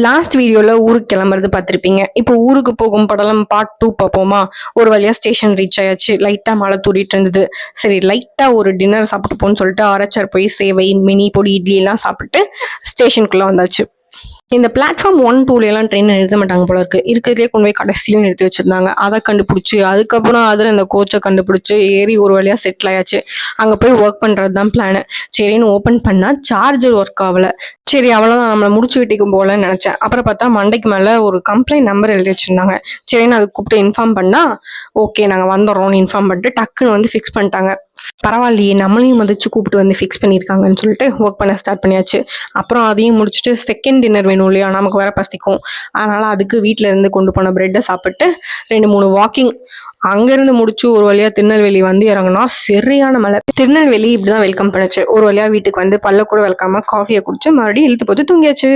Last வீடியோவில் ஊருக்கு கிளம்புறது பார்த்துருப்பீங்க. இப்போ ஊருக்கு போகும் படலம் பார்ட் 2 பார்ப்போமா? ஒரு வழியாக ஸ்டேஷன் ரீச் ஆயாச்சு. லைட்டாக மழை தூரிட்டு இருந்தது. சரி லைட்டாக ஒரு டின்னர் சாப்பிட்டு போன்னு சொல்லிட்டு ஆரச்சார் போய் சேவை, மினி பொடி, இட்லி எல்லாம் சாப்பிட்டு ஸ்டேஷனுக்குள்ளே வந்தாச்சு. இந்த பிளாட்ஃபார்ம் 1, 2 ட்ரெயின் நிறுத்த மாட்டாங்க போல இருக்கு. இருக்கிறதுலே கொண்டு போய் கடைசியும் நிறுத்தி வச்சிருந்தாங்க. அதை கண்டுபிடிச்சி அதுக்கப்புறம் அதில் இந்த கோச்சை கண்டுபிடிச்சி ஏறி ஒரு வழியாக செட்டில் ஆயாச்சு. அங்கே போய் ஒர்க் பண்ணுறது தான் பிளானு. சரின்னு ஓப்பன் பண்ணால் சார்ஜர் ஒர்க் ஆகலை. சரி அவ்வளோதான், நம்மளை முடிச்சு வீட்டுக்கும் போகலன்னு நினச்சேன். அப்புறம் பார்த்தா மண்டைக்கு மேலே ஒரு கம்ப்ளைண்ட் நம்பர் எழுதி வச்சுருந்தாங்க. சரின்னு அதை கூப்பிட்டு இன்ஃபார்ம் பண்ணால் ஓகே நாங்கள் வந்துடுறோம்னு இன்ஃபார்ம் பண்ணிட்டு டக்குன்னு வந்து ஃபிக்ஸ் பண்ணிட்டாங்க. பரவாயில்லையே, நம்மளையும் மதிச்சு கூப்பிட்டு வந்து ஃபிக்ஸ் பண்ணியிருக்காங்கன்னு சொல்லிட்டு ஒர்க் பண்ண ஸ்டார்ட் பண்ணியாச்சு. அப்புறம் அதையும் முடிச்சுட்டு செகண்ட் டின்னர் வேணும் இல்லையா, நமக்கு வேற பசிக்கும். அதனால் அதுக்கு வீட்டில் இருந்து கொண்டு போன ப்ரெட்டை சாப்பிட்டு 2-3 வாக்கிங் அங்கேருந்து முடிச்சு ஒரு வழியாக திருநெல்வேலி வந்து இறங்கினா சரியான மழை. திருநெல்வேலி இப்படி தான் வெல்கம் பண்ணுச்சு. ஒரு வழியாக வீட்டுக்கு வந்து பல்ல கூட விளக்காம காஃபியை குடிச்சு மறுபடியும் இழுத்து போட்டு தூங்கியாச்சு.